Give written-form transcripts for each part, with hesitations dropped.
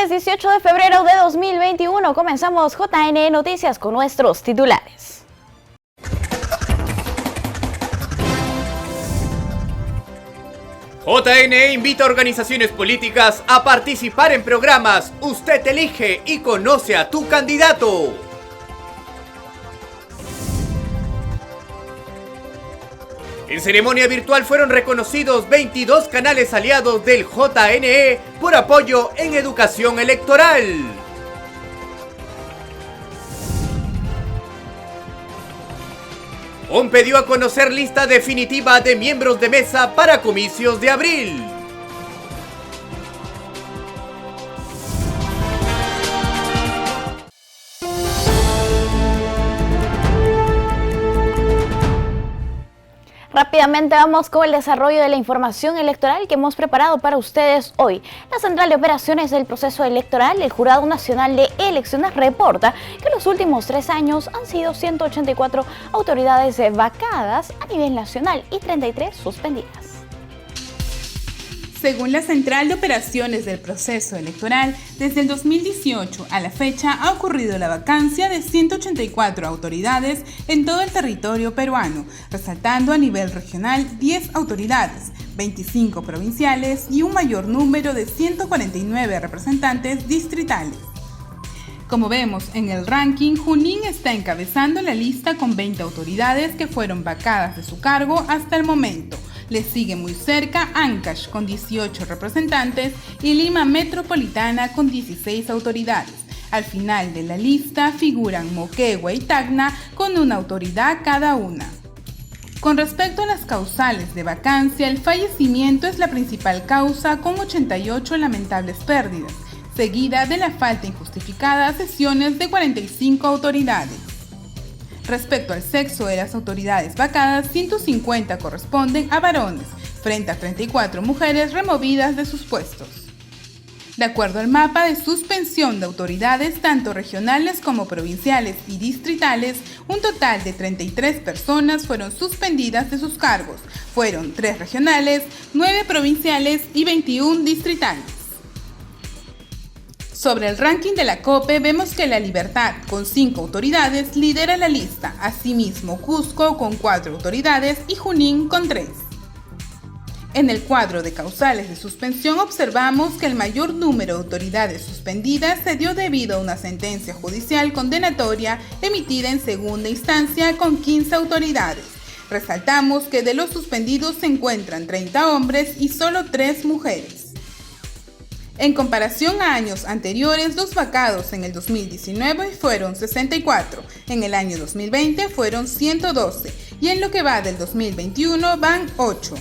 Jueves 18 de febrero de 2021 comenzamos JN Noticias con nuestros titulares. JN invita a organizaciones políticas a participar en programas Usted elige y conoce a tu candidato. En ceremonia virtual fueron reconocidos 22 canales aliados del JNE por apoyo en educación electoral. OMPE dio a conocer lista definitiva de miembros de mesa para comicios de abril. Rápidamente vamos con el desarrollo de la información electoral que hemos preparado para ustedes hoy. La Central de Operaciones del Proceso Electoral, el Jurado Nacional de Elecciones, reporta que en los últimos 3 años han sido 184 autoridades vacadas a nivel nacional y 33 suspendidas. Según la Central de Operaciones del Proceso Electoral, desde el 2018 a la fecha ha ocurrido la vacancia de 184 autoridades en todo el territorio peruano, resaltando a nivel regional 10 autoridades, 25 provinciales y un mayor número de 149 representantes distritales. Como vemos en el ranking, Junín está encabezando la lista con 20 autoridades que fueron vacadas de su cargo hasta el momento. Le sigue muy cerca Ancash con 18 representantes y Lima Metropolitana con 16 autoridades. Al final de la lista figuran Moquegua y Tacna con una autoridad cada una. Con respecto a las causales de vacancia, el fallecimiento es la principal causa con 88 lamentables pérdidas, seguida de la falta injustificada a sesiones de 45 autoridades. Respecto al sexo de las autoridades vacadas, 150 corresponden a varones, frente a 34 mujeres removidas de sus puestos. De acuerdo al mapa de suspensión de autoridades, tanto regionales como provinciales y distritales, un total de 33 personas fueron suspendidas de sus cargos. Fueron 3 regionales, 9 provinciales y 21 distritales. Sobre el ranking de la COPE vemos que La Libertad, con 5 autoridades, lidera la lista, asimismo Cusco con 4 autoridades y Junín con 3. En el cuadro de causales de suspensión observamos que el mayor número de autoridades suspendidas se dio debido a una sentencia judicial condenatoria emitida en segunda instancia con 15 autoridades. Resaltamos que de los suspendidos se encuentran 30 hombres y solo 3 mujeres. En comparación a años anteriores, los vacados en el 2019 fueron 64, en el año 2020 fueron 112 y en lo que va del 2021 van 8.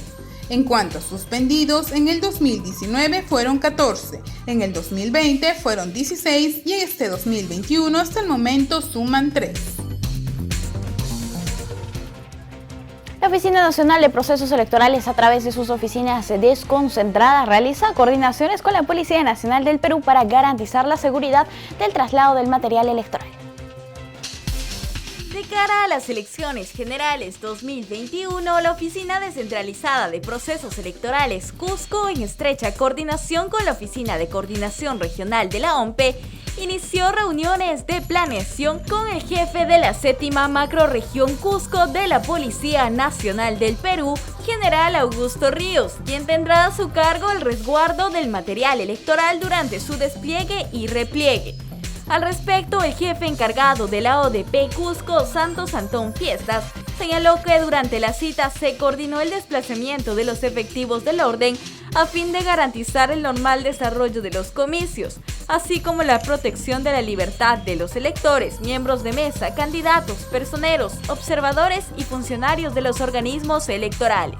En cuanto a suspendidos, en el 2019 fueron 14, en el 2020 fueron 16 y en este 2021 hasta el momento suman 3. La Oficina Nacional de Procesos Electorales, a través de sus oficinas desconcentradas, realiza coordinaciones con la Policía Nacional del Perú para garantizar la seguridad del traslado del material electoral. De cara a las elecciones generales 2021, la Oficina Descentralizada de Procesos Electorales Cusco, en estrecha coordinación con la Oficina de Coordinación Regional de la OMPE, inició reuniones de planeación con el jefe de la 7ª Macrorregión Cusco de la Policía Nacional del Perú, General Augusto Ríos, quien tendrá a su cargo el resguardo del material electoral durante su despliegue y repliegue. Al respecto, el jefe encargado de la ODP Cusco, Santos Antón Fiestas, señaló que durante la cita se coordinó el desplazamiento de los efectivos del orden a fin de garantizar el normal desarrollo de los comicios, así como la protección de la libertad de los electores, miembros de mesa, candidatos, personeros, observadores y funcionarios de los organismos electorales.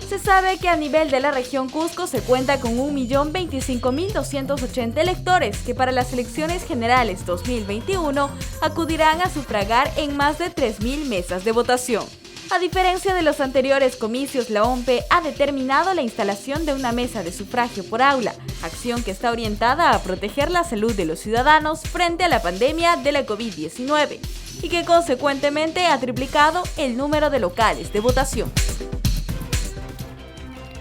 Se sabe que a nivel de la región Cusco se cuenta con 1.025.280 electores que para las elecciones generales 2021 acudirán a sufragar en más de 3.000 mesas de votación. A diferencia de los anteriores comicios, la OMPE ha determinado la instalación de una mesa de sufragio por aula, acción que está orientada a proteger la salud de los ciudadanos frente a la pandemia de la COVID-19 y que consecuentemente ha triplicado el número de locales de votación.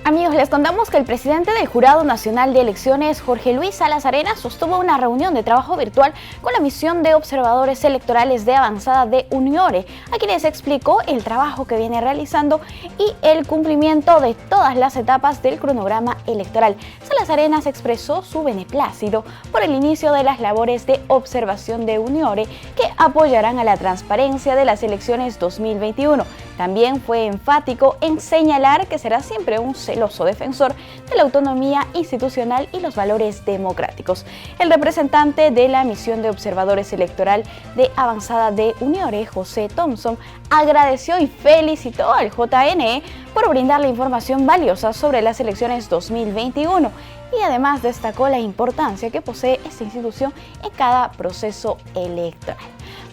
Amigos, les contamos que el presidente del Jurado Nacional de Elecciones, Jorge Luis Salas Arenas, sostuvo una reunión de trabajo virtual con la misión de observadores electorales de avanzada de Uniore, a quienes explicó el trabajo que viene realizando y el cumplimiento de todas las etapas del cronograma electoral. Salas Arenas expresó su beneplácito por el inicio de las labores de observación de Uniore, que apoyarán a la transparencia de las elecciones 2021. También fue enfático en señalar que será siempre un celoso defensor de la autonomía institucional y los valores democráticos. El representante de la misión de observadores electoral de avanzada de Uniore, José Thompson, agradeció y felicitó al JNE por brindar la información valiosa sobre las elecciones 2021 y además destacó la importancia que posee esta institución en cada proceso electoral.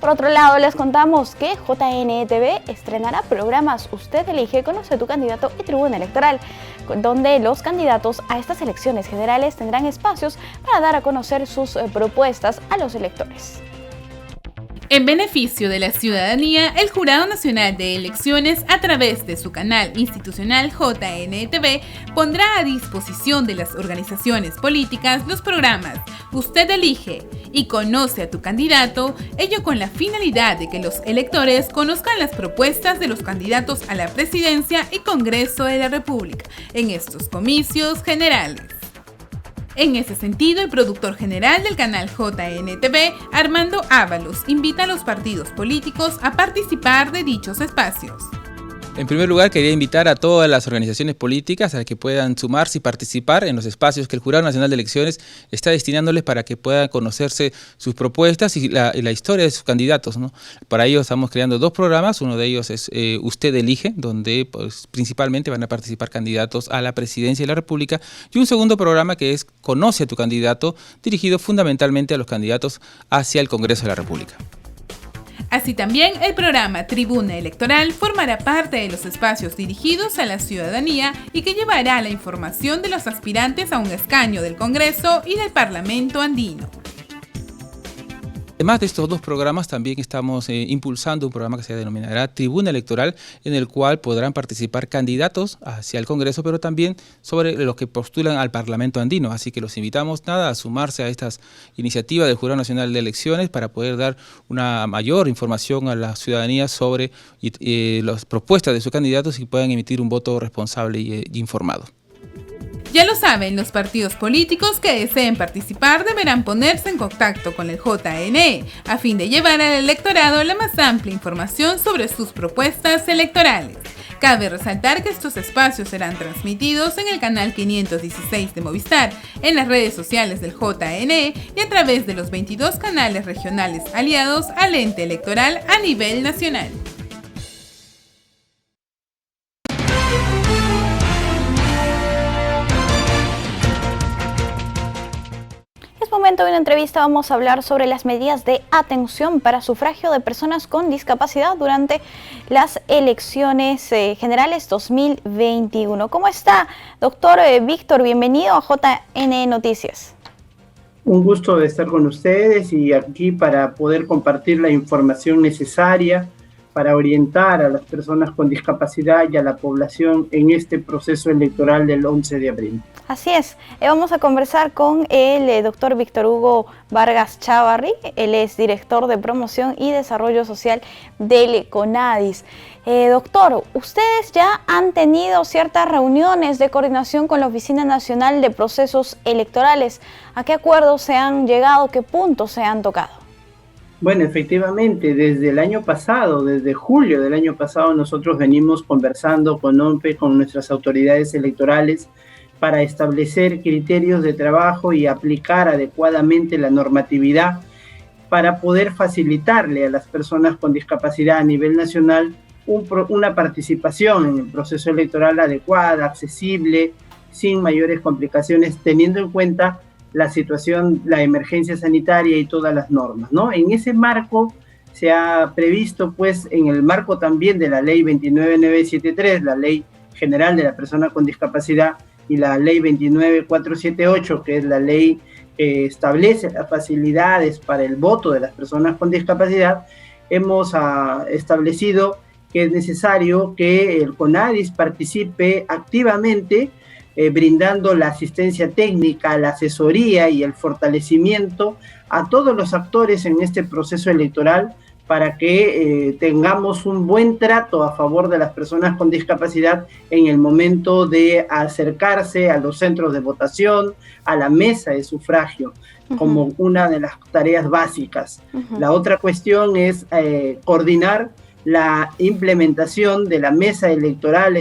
Por otro lado, les contamos que JNE TV estrenará programas Usted Elige, Conoce tu Candidato y Tribuna Electoral, donde los candidatos a estas elecciones generales tendrán espacios para dar a conocer sus propuestas a los electores. En beneficio de la ciudadanía, el Jurado Nacional de Elecciones, a través de su canal institucional JNTV, pondrá a disposición de las organizaciones políticas los programas Usted Elige y Conoce a tu Candidato, ello con la finalidad de que los electores conozcan las propuestas de los candidatos a la presidencia y Congreso de la República en estos comicios generales. En ese sentido, el productor general del canal JNTV, Armando Ábalos, invita a los partidos políticos a participar de dichos espacios. En primer lugar, quería invitar a todas las organizaciones políticas a que puedan sumarse y participar en los espacios que el Jurado Nacional de Elecciones está destinándoles para que puedan conocerse sus propuestas y la historia de sus candidatos, ¿no? Para ello estamos creando dos programas, uno de ellos es Usted Elige, donde pues, principalmente van a participar candidatos a la presidencia de la República, y un segundo programa que es Conoce a tu Candidato, dirigido fundamentalmente a los candidatos hacia el Congreso de la República. Así también, el programa Tribuna Electoral formará parte de los espacios dirigidos a la ciudadanía y que llevará la información de los aspirantes a un escaño del Congreso y del Parlamento andino. Además de estos dos programas, también estamos impulsando un programa que se denominará Tribuna Electoral, en el cual podrán participar candidatos hacia el Congreso, pero también sobre los que postulan al Parlamento andino. Así que los invitamos a sumarse a estas iniciativas del Jurado Nacional de Elecciones para poder dar una mayor información a la ciudadanía sobre las propuestas de sus candidatos y puedan emitir un voto responsable y informado. Ya lo saben, los partidos políticos que deseen participar deberán ponerse en contacto con el JNE a fin de llevar al electorado la más amplia información sobre sus propuestas electorales. Cabe resaltar que estos espacios serán transmitidos en el canal 516 de Movistar, en las redes sociales del JNE y a través de los 22 canales regionales aliados al ente electoral a nivel nacional. En este momento de una entrevista vamos a hablar sobre las medidas de atención para sufragio de personas con discapacidad durante las elecciones generales 2021. ¿Cómo está, doctor Víctor? Bienvenido a JN Noticias. Un gusto de estar con ustedes y aquí para poder compartir la información necesaria para orientar a las personas con discapacidad y a la población en este proceso electoral del 11 de abril. Así es, vamos a conversar con el doctor Víctor Hugo Vargas Chávarri. Él es director de promoción y desarrollo social del CONADIS. Doctor, ustedes ya han tenido ciertas reuniones de coordinación con la Oficina Nacional de Procesos Electorales. ¿A qué acuerdos se han llegado? ¿Qué puntos se han tocado? Bueno, efectivamente, desde el año pasado, desde julio del año pasado, nosotros venimos conversando con OMPE, con nuestras autoridades electorales, para establecer criterios de trabajo y aplicar adecuadamente la normatividad para poder facilitarle a las personas con discapacidad a nivel nacional una participación en el proceso electoral adecuada, accesible, sin mayores complicaciones, teniendo en cuenta la situación, la emergencia sanitaria y todas las normas, ¿no? En ese marco se ha previsto, pues, en el marco también de la Ley 29973, la Ley General de la Persona con Discapacidad, y la Ley 29478, que es la ley que establece las facilidades para el voto de las personas con discapacidad, hemos establecido que es necesario que el CONADIS participe activamente brindando la asistencia técnica, la asesoría y el fortalecimiento a todos los actores en este proceso electoral para que tengamos un buen trato a favor de las personas con discapacidad en el momento de acercarse a los centros de votación, a la mesa de sufragio, como una de las tareas básicas. La otra cuestión es coordinar la implementación de la mesa electoral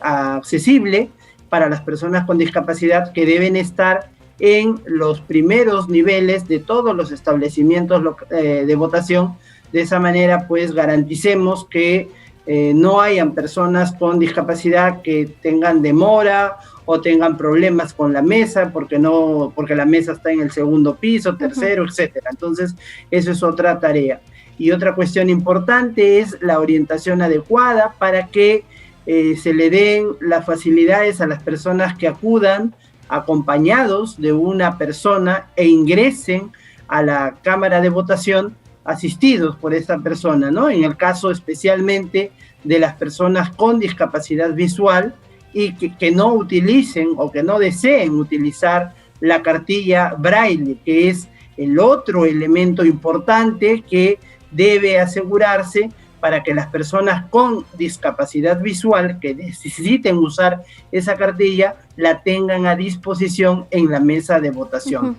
accesible para las personas con discapacidad que deben estar en los primeros niveles de todos los establecimientos de votación. De esa manera, pues, garanticemos que no hayan personas con discapacidad que tengan demora o tengan problemas con la mesa porque la mesa está en el segundo piso, tercero, etcétera. Entonces, eso es otra tarea. Y otra cuestión importante es la orientación adecuada para que se le den las facilidades a las personas que acudan acompañados de una persona e ingresen a la cámara de votación asistidos por esta persona, ¿no? En el caso especialmente de las personas con discapacidad visual y que no utilicen o que no deseen utilizar la cartilla Braille, que es el otro elemento importante que debe asegurarse para que las personas con discapacidad visual que necesiten usar esa cartilla la tengan a disposición en la mesa de votación.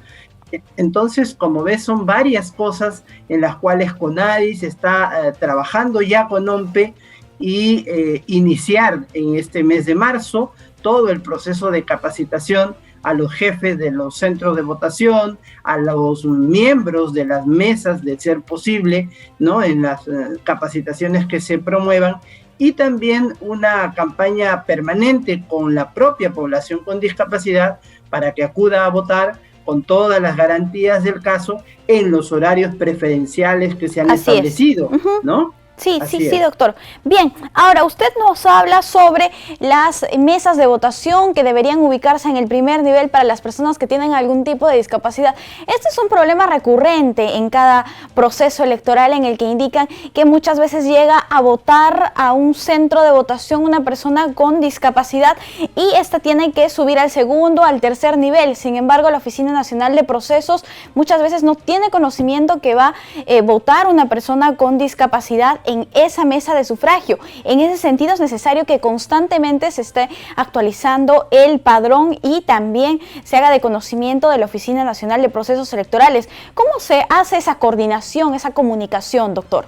Entonces, como ves, son varias cosas en las cuales CONADIS está trabajando ya con OMPE y iniciar en este mes de marzo todo el proceso de capacitación a los jefes de los centros de votación, a los miembros de las mesas de ser posible, ¿no? En las capacitaciones que se promuevan, y también una campaña permanente con la propia población con discapacidad para que acuda a votar con todas las garantías del caso en los horarios preferenciales que se han establecido, ¿no? Sí, doctor. Bien, ahora usted nos habla sobre las mesas de votación que deberían ubicarse en el primer nivel para las personas que tienen algún tipo de discapacidad. Este es un problema recurrente en cada proceso electoral en el que indican que muchas veces llega a votar a un centro de votación una persona con discapacidad y esta tiene que subir al segundo, al tercer nivel. Sin embargo, la Oficina Nacional de Procesos muchas veces no tiene conocimiento que va a votar una persona con discapacidad en esa mesa de sufragio. En ese sentido es necesario que constantemente se esté actualizando el padrón y también se haga de conocimiento de la Oficina Nacional de Procesos Electorales. ¿Cómo se hace esa coordinación, esa comunicación, doctor?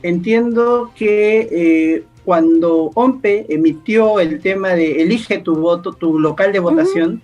Entiendo que cuando OMPE emitió el tema de elige tu voto, tu local de votación,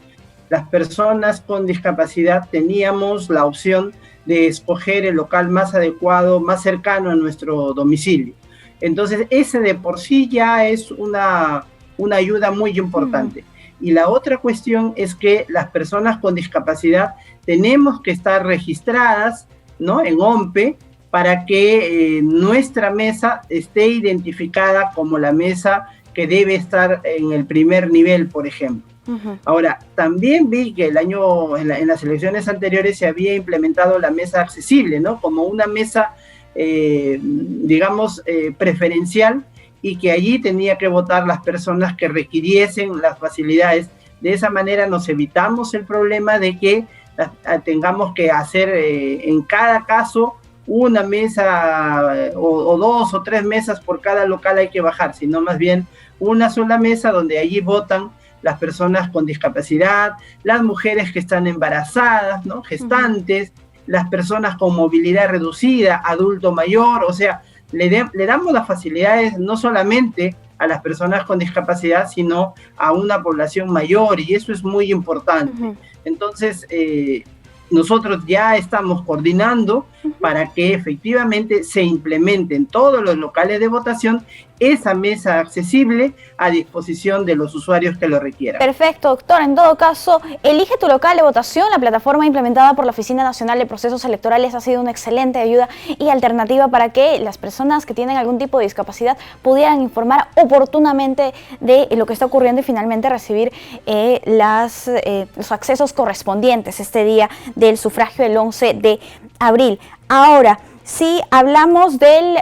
las personas con discapacidad teníamos la opción de escoger el local más adecuado, más cercano a nuestro domicilio. Entonces, ese de por sí ya es una ayuda muy importante. Y la otra cuestión es que las personas con discapacidad tenemos que estar registradas, ¿no?, en OMPE para que nuestra mesa esté identificada como la mesa que debe estar en el primer nivel, por ejemplo. Ahora, también vi que en las elecciones anteriores se había implementado la mesa accesible, ¿no?, como una mesa, preferencial, y que allí tenía que votar las personas que requiriesen las facilidades. De esa manera nos evitamos el problema de que tengamos que hacer en cada caso una mesa o 2 o 3 mesas por cada local hay que bajar, sino más bien una sola mesa donde allí votan las personas con discapacidad, las mujeres que están embarazadas, ¿no?, gestantes, las personas con movilidad reducida, adulto mayor. O sea, le damos las facilidades no solamente a las personas con discapacidad, sino a una población mayor, y eso es muy importante. Entonces, nosotros ya estamos coordinando para que efectivamente se implemente en todos los locales de votación esa mesa accesible a disposición de los usuarios que lo requieran. Perfecto, doctor. En todo caso, Elige tu local de votación, la plataforma implementada por la Oficina Nacional de Procesos Electorales, ha sido una excelente ayuda y alternativa para que las personas que tienen algún tipo de discapacidad pudieran informar oportunamente de lo que está ocurriendo y finalmente recibir los accesos correspondientes este día del sufragio del 11 de abril. Ahora, si hablamos del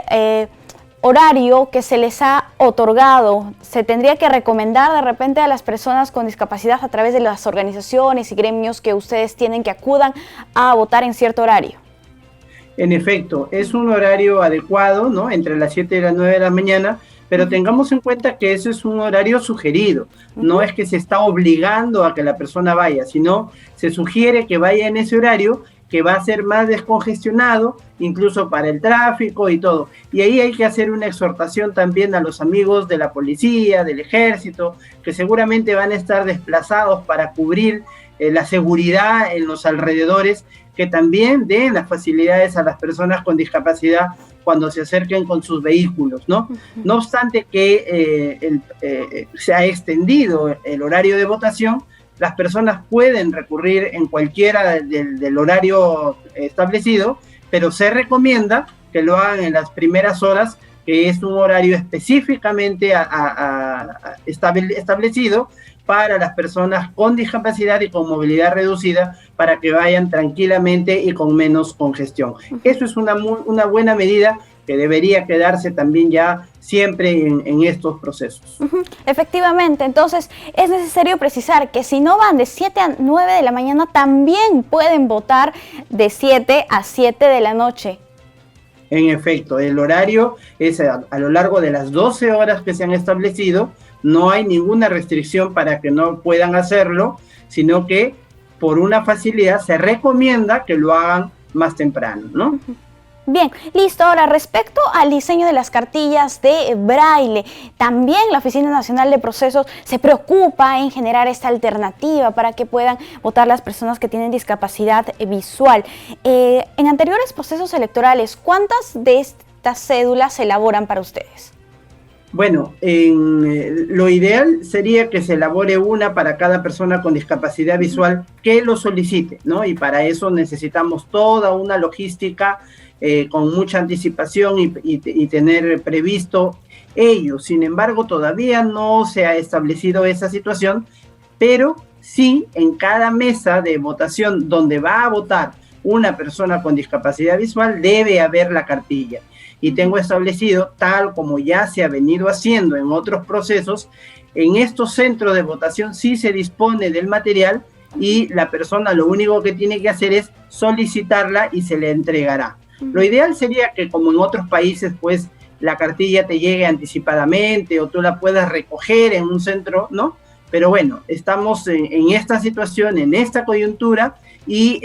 horario que se les ha otorgado se tendría que recomendar de repente a las personas con discapacidad a través de las organizaciones y gremios que ustedes tienen que acudan a votar en cierto horario? En efecto, es un horario adecuado, ¿no? Entre las 7 y las 9 de la mañana, pero tengamos en cuenta que ese es un horario sugerido. No es que se está obligando a que la persona vaya, sino se sugiere que vaya en ese horario, que va a ser más descongestionado, incluso para el tráfico y todo. Y ahí hay que hacer una exhortación también a los amigos de la policía, del ejército, que seguramente van a estar desplazados para cubrir la seguridad en los alrededores, que también den las facilidades a las personas con discapacidad cuando se acerquen con sus vehículos, ¿no? No obstante que se ha extendido el horario de votación, las personas pueden recurrir en cualquiera del horario establecido, pero se recomienda que lo hagan en las primeras horas, que es un horario específicamente establecido para las personas con discapacidad y con movilidad reducida, para que vayan tranquilamente y con menos congestión. Eso es una buena medida que debería quedarse también ya siempre en estos procesos. Efectivamente, entonces es necesario precisar que si no van de 7 a 9 de la mañana, también pueden votar de 7 a 7 de la noche. En efecto, el horario es a lo largo de las 12 horas que se han establecido. No hay ninguna restricción para que no puedan hacerlo, sino que por una facilidad se recomienda que lo hagan más temprano, ¿no? Bien, listo. Ahora, respecto al diseño de las cartillas de braille, también la Oficina Nacional de Procesos se preocupa en generar esta alternativa para que puedan votar las personas que tienen discapacidad visual. En anteriores procesos electorales, ¿cuántas de estas cédulas se elaboran para ustedes? Bueno, lo ideal sería que se elabore una para cada persona con discapacidad visual que lo solicite, ¿no? Y para eso necesitamos toda una logística con mucha anticipación y tener previsto ello. Sin embargo, todavía no se ha establecido esa situación, pero sí en cada mesa de votación donde va a votar una persona con discapacidad visual debe haber la cartilla. Y tengo establecido, tal como ya se ha venido haciendo en otros procesos, en estos centros de votación sí se dispone del material y la persona lo único que tiene que hacer es solicitarla y se le entregará. Lo ideal sería que, como en otros países, pues la cartilla te llegue anticipadamente o tú la puedas recoger en un centro, ¿no? Pero bueno, estamos en esta situación, en esta coyuntura, y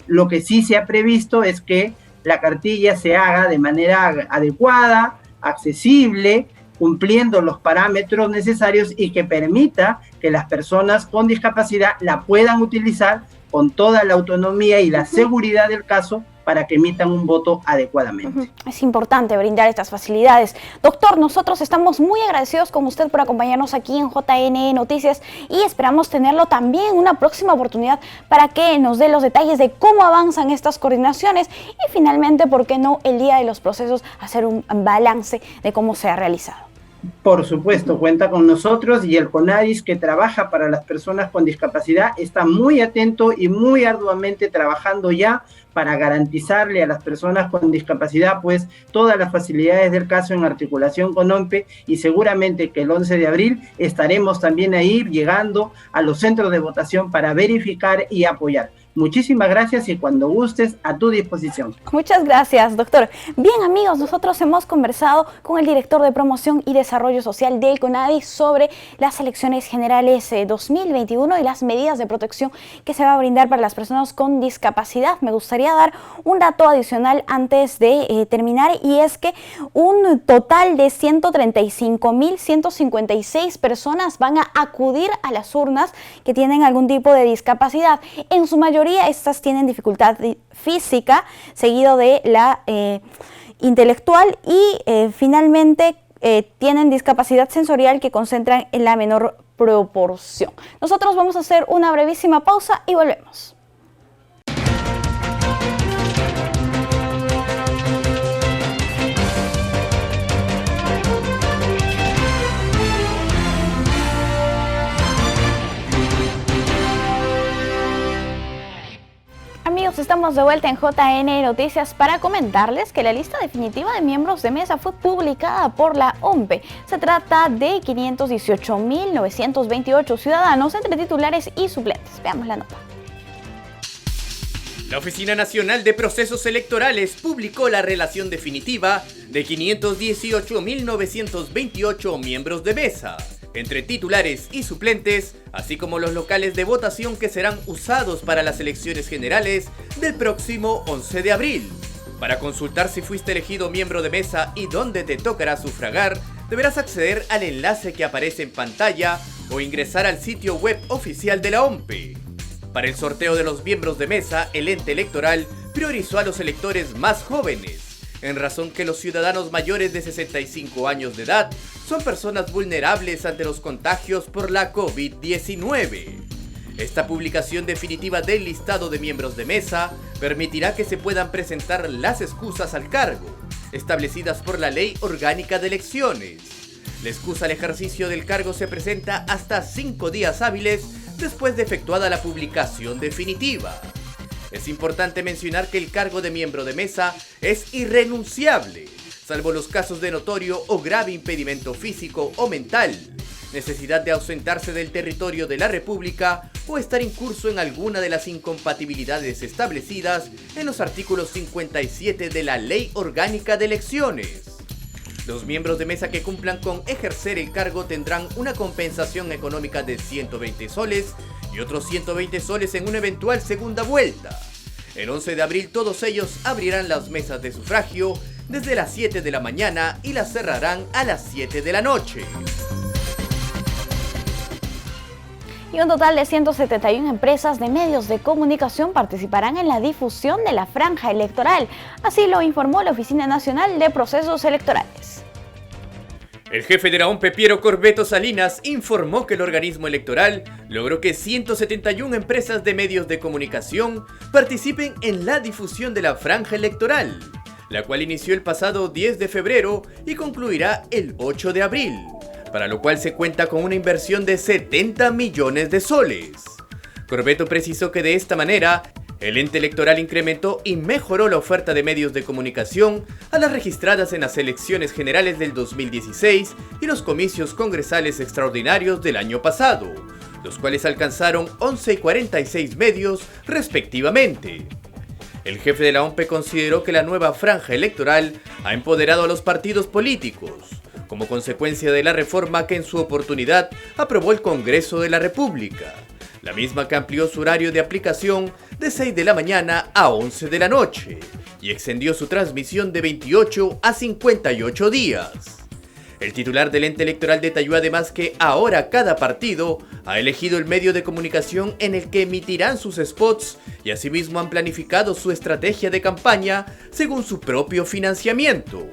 lo que sí se ha previsto es que la cartilla se haga de manera adecuada, accesible, cumpliendo los parámetros necesarios y que permita que las personas con discapacidad la puedan utilizar con toda la autonomía y la seguridad del caso para que emitan un voto adecuadamente. Es importante brindar estas facilidades. Doctor, nosotros estamos muy agradecidos con usted por acompañarnos aquí en JNE Noticias y esperamos tenerlo también en una próxima oportunidad para que nos dé los detalles de cómo avanzan estas coordinaciones y finalmente, ¿por qué no, el día de los procesos, hacer un balance de cómo se ha realizado? Por supuesto, cuenta con nosotros y el CONADIS, que trabaja para las personas con discapacidad, está muy atento y muy arduamente trabajando ya para garantizarle a las personas con discapacidad pues todas las facilidades del caso en articulación con OMPE, y seguramente que el 11 de abril estaremos también ahí llegando a los centros de votación para verificar y apoyar. Muchísimas gracias y cuando gustes, a tu disposición. Muchas gracias, doctor. Bien, amigos, nosotros hemos conversado con el director de Promoción y Desarrollo Social del CONADIS sobre las elecciones generales 2021 y las medidas de protección que se va a brindar para las personas con discapacidad. Me gustaría dar un dato adicional antes de terminar, y es que un total de 135.156 personas van a acudir a las urnas que tienen algún tipo de discapacidad. En su mayoría estas tienen dificultad física, seguido de la intelectual y finalmente tienen discapacidad sensorial que concentran en la menor proporción. Nosotros vamos a hacer una brevísima pausa y volvemos. Amigos, estamos de vuelta en JN Noticias para comentarles que la lista definitiva de miembros de mesa fue publicada por la OMPE. Se trata de 518.928 ciudadanos entre titulares y suplentes. Veamos la nota. La Oficina Nacional de Procesos Electorales publicó la relación definitiva de 518.928 miembros de mesa, entre titulares y suplentes, así como los locales de votación que serán usados para las elecciones generales del próximo 11 de abril. Para consultar si fuiste elegido miembro de mesa y dónde te tocará sufragar, deberás acceder al enlace que aparece en pantalla o ingresar al sitio web oficial de la OMPE. Para el sorteo de los miembros de mesa, el ente electoral priorizó a los electores más jóvenes, en razón que los ciudadanos mayores de 65 años de edad son personas vulnerables ante los contagios por la COVID-19. Esta publicación definitiva del listado de miembros de mesa permitirá que se puedan presentar las excusas al cargo, establecidas por la Ley Orgánica de Elecciones. La excusa al ejercicio del cargo se presenta hasta 5 días hábiles después de efectuada la publicación definitiva. Es importante mencionar que el cargo de miembro de mesa es irrenunciable, salvo los casos de notorio o grave impedimento físico o mental, necesidad de ausentarse del territorio de la República o estar incurso en alguna de las incompatibilidades establecidas en los artículos 57 de la Ley Orgánica de Elecciones. Los miembros de mesa que cumplan con ejercer el cargo tendrán una compensación económica de 120 soles y otros 120 soles en una eventual segunda vuelta. El 11 de abril todos ellos abrirán las mesas de sufragio desde las 7 de la mañana y las cerrarán a las 7 de la noche. Y un total de 171 empresas de medios de comunicación participarán en la difusión de la franja electoral. Así lo informó la Oficina Nacional de Procesos Electorales. El jefe de la OMPE, Piero Corbeto Salinas, informó que el organismo electoral logró que 171 empresas de medios de comunicación participen en la difusión de la franja electoral, la cual inició el pasado 10 de febrero y concluirá el 8 de abril. Para lo cual se cuenta con una inversión de 70 millones de soles. Corbeto precisó que de esta manera, el ente electoral incrementó y mejoró la oferta de medios de comunicación a las registradas en las elecciones generales del 2016 y los comicios congresales extraordinarios del año pasado, los cuales alcanzaron 11 y 46 medios respectivamente. El jefe de la OMPE consideró que la nueva franja electoral ha empoderado a los partidos políticos, como consecuencia de la reforma que en su oportunidad aprobó el Congreso de la República, la misma que amplió su horario de aplicación de 6 de la mañana a 11 de la noche y extendió su transmisión de 28 a 58 días. El titular del ente electoral detalló además que ahora cada partido ha elegido el medio de comunicación en el que emitirán sus spots y asimismo han planificado su estrategia de campaña según su propio financiamiento.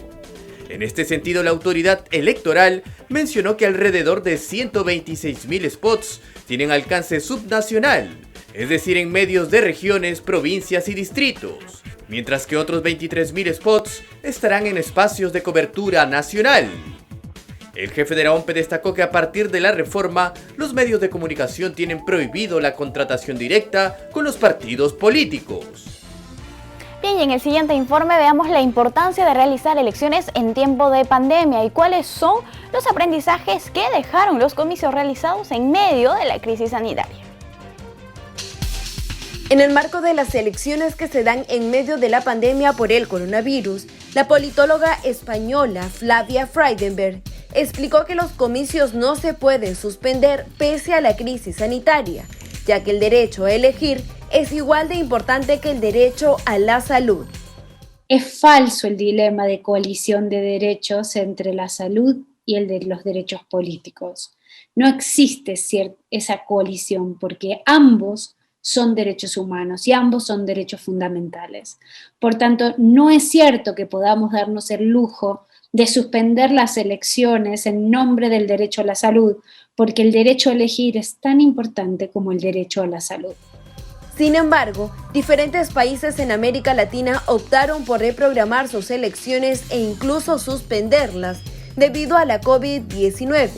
En este sentido, la autoridad electoral mencionó que alrededor de 126.000 spots tienen alcance subnacional, es decir, en medios de regiones, provincias y distritos, mientras que otros 23.000 spots estarán en espacios de cobertura nacional. El jefe de la OMPE destacó que a partir de la reforma, los medios de comunicación tienen prohibido la contratación directa con los partidos políticos. Bien, y en el siguiente informe veamos la importancia de realizar elecciones en tiempo de pandemia y cuáles son los aprendizajes que dejaron los comicios realizados en medio de la crisis sanitaria. En el marco de las elecciones que se dan en medio de la pandemia por el coronavirus, la politóloga española Flavia Friedenberg explicó que los comicios no se pueden suspender pese a la crisis sanitaria, ya que el derecho a elegir es igual de importante que el derecho a la salud. Es falso el dilema de coalición de derechos entre la salud y el de los derechos políticos. No existe esa coalición porque ambos son derechos humanos y ambos son derechos fundamentales. Por tanto, no es cierto que podamos darnos el lujo de suspender las elecciones en nombre del derecho a la salud, porque el derecho a elegir es tan importante como el derecho a la salud. Sin embargo, diferentes países en América Latina optaron por reprogramar sus elecciones e incluso suspenderlas debido a la COVID-19.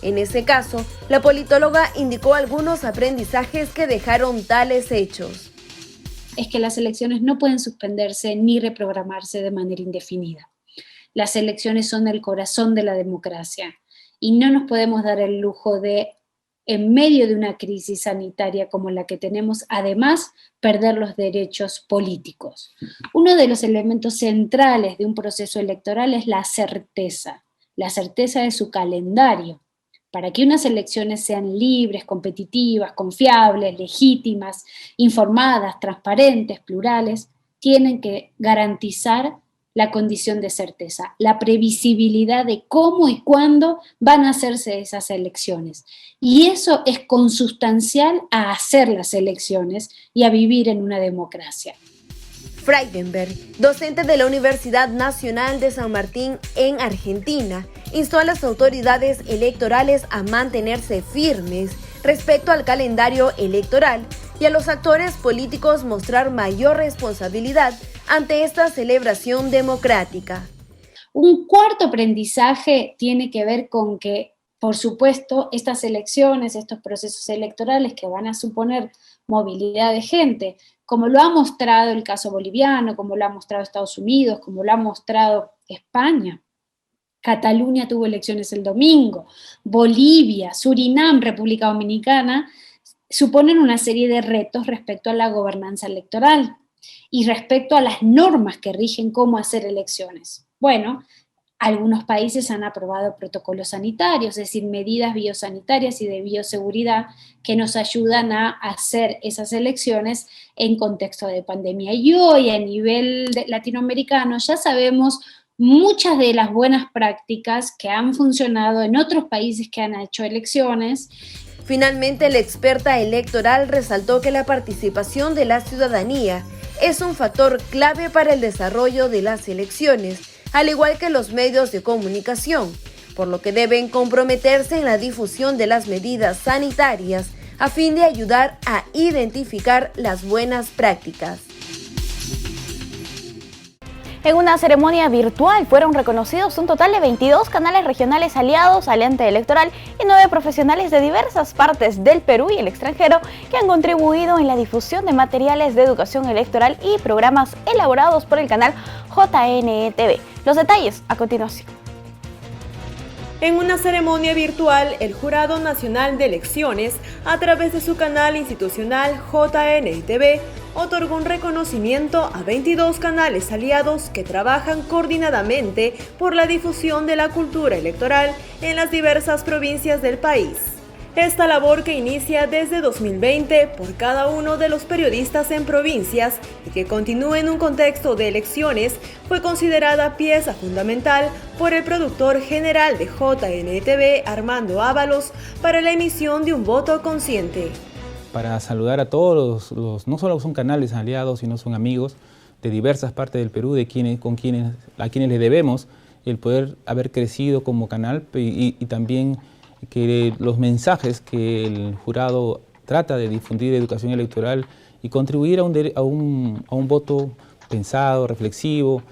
En ese caso, la politóloga indicó algunos aprendizajes que dejaron tales hechos. es que las elecciones no pueden suspenderse ni reprogramarse de manera indefinida. Las elecciones son el corazón de la democracia y no nos podemos dar el lujo de, en medio de una crisis sanitaria como la que tenemos, además, perder los derechos políticos. Uno de los elementos centrales de un proceso electoral es la certeza de su calendario. Para que unas elecciones sean libres, competitivas, confiables, legítimas, informadas, transparentes, plurales, tienen que garantizar la condición de certeza, la previsibilidad de cómo y cuándo van a hacerse esas elecciones. Y eso es consustancial a hacer las elecciones y a vivir en una democracia. Friedenberg, docente de la Universidad Nacional de San Martín en Argentina, instó a las autoridades electorales a mantenerse firmes respecto al calendario electoral y a los actores políticos mostrar mayor responsabilidad ante esta celebración democrática. Un cuarto aprendizaje tiene que ver con que, por supuesto, estas elecciones, estos procesos electorales que van a suponer movilidad de gente, como lo ha mostrado el caso boliviano, como lo ha mostrado Estados Unidos, como lo ha mostrado España. Cataluña tuvo elecciones el domingo, Bolivia, Surinam, República Dominicana, suponen una serie de retos respecto a la gobernanza electoral y respecto a las normas que rigen cómo hacer elecciones. Bueno, algunos países han aprobado protocolos sanitarios, es decir, medidas biosanitarias y de bioseguridad que nos ayudan a hacer esas elecciones en contexto de pandemia. Y hoy a nivel latinoamericano ya sabemos muchas de las buenas prácticas que han funcionado en otros países que han hecho elecciones. Finalmente, la experta electoral resaltó que la participación de la ciudadanía es un factor clave para el desarrollo de las elecciones, al igual que los medios de comunicación, por lo que deben comprometerse en la difusión de las medidas sanitarias a fin de ayudar a identificar las buenas prácticas. En una ceremonia virtual fueron reconocidos un total de 22 canales regionales aliados al ente electoral y 9 profesionales de diversas partes del Perú y el extranjero que han contribuido en la difusión de materiales de educación electoral y programas elaborados por el canal JNE-TV. Los detalles a continuación. En una ceremonia virtual, el Jurado Nacional de Elecciones, a través de su canal institucional JNE-TV, otorgó un reconocimiento a 22 canales aliados que trabajan coordinadamente por la difusión de la cultura electoral en las diversas provincias del país. Esta labor, que inicia desde 2020 por cada uno de los periodistas en provincias y que continúa en un contexto de elecciones, fue considerada pieza fundamental por el productor general de JNE-TV, Armando Ábalos, para la emisión de un voto consciente. Para saludar a todos no solo son canales aliados, sino son amigos de diversas partes del Perú, a quienes le debemos el poder haber crecido como canal y también que los mensajes que el jurado trata de difundir de educación electoral y contribuir a un voto pensado, reflexivo,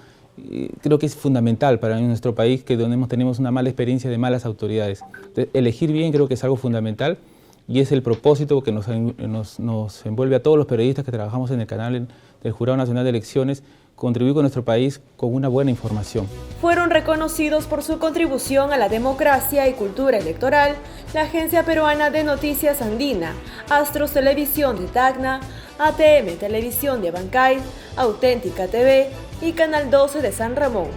creo que es fundamental para nuestro país, que donde tenemos una mala experiencia de malas autoridades. Entonces, elegir bien creo que es algo fundamental y es el propósito que nos envuelve a todos los periodistas que trabajamos en el canal del Jurado Nacional de Elecciones, contribuir con nuestro país con una buena información. Fueron reconocidos por su contribución a la democracia y cultura electoral la Agencia Peruana de Noticias Andina, Astros Televisión de Tacna, ATM Televisión de Abancay, Auténtica TV y Canal 12 de San Ramón.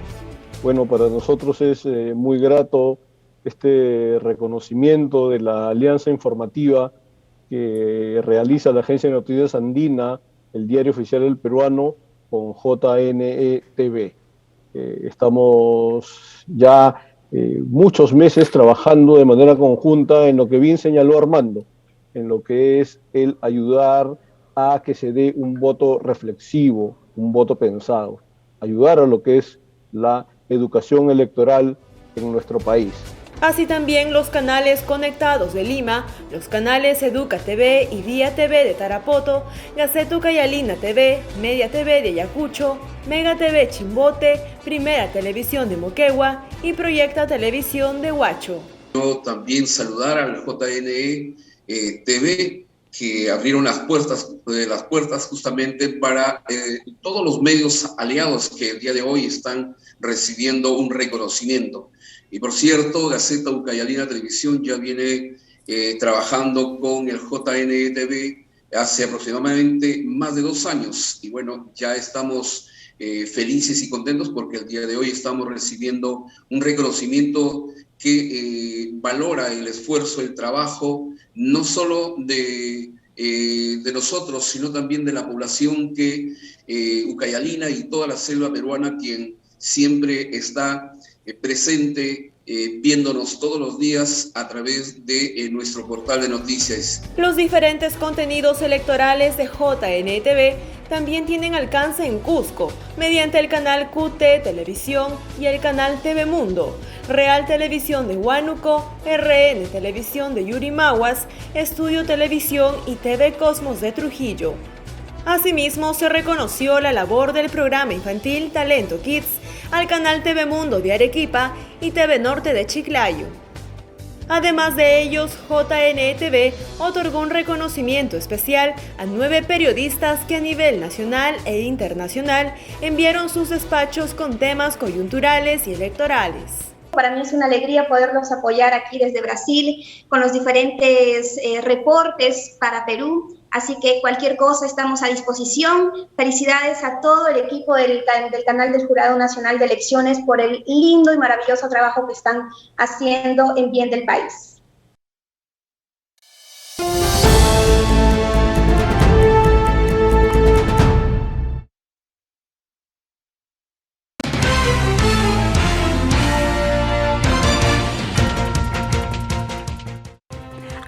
Bueno, para nosotros es muy grato este reconocimiento de la alianza informativa que realiza la Agencia de Noticias Andina, el diario oficial del peruano, con JNE-TV. Estamos ya muchos meses trabajando de manera conjunta en lo que bien señaló Armando, en lo que es el ayudar a que se dé un voto reflexivo, un voto pensado, ayudar a lo que es la educación electoral en nuestro país. Así también los canales conectados de Lima, los canales Educa TV y Vía TV de Tarapoto, Gacetu Cayalina TV, Media TV de Ayacucho, Mega TV Chimbote, Primera Televisión de Moquegua y Proyecta Televisión de Huacho. También saludar al JNE TV que abrieron las puertas justamente para todos los medios aliados que el día de hoy están recibiendo un reconocimiento. Y por cierto, Gaceta Ucayalina Televisión ya viene trabajando con el JNTV hace aproximadamente más de 2 años. Y bueno, ya estamos felices y contentos porque el día de hoy estamos recibiendo un reconocimiento que valora el esfuerzo, el trabajo, no solo de nosotros, sino también de la población que ucayalina y toda la selva peruana, quien siempre está presente viéndonos todos los días a través de nuestro portal de noticias. Los diferentes contenidos electorales de JNTV también tienen alcance en Cusco, mediante el canal QT Televisión y el canal TV Mundo, Real Televisión de Huánuco, RN Televisión de Yurimaguas, Estudio Televisión y TV Cosmos de Trujillo. Asimismo, se reconoció la labor del programa infantil Talento Kids al canal TV Mundo de Arequipa y TV Norte de Chiclayo. Además de ellos, JNTV otorgó un reconocimiento especial a 9 periodistas que a nivel nacional e internacional enviaron sus despachos con temas coyunturales y electorales. Para mí es una alegría poderlos apoyar aquí desde Brasil con los diferentes reportes para Perú. Así que cualquier cosa estamos a disposición. Felicidades a todo el equipo del canal del Jurado Nacional de Elecciones por el lindo y maravilloso trabajo que están haciendo en bien del país.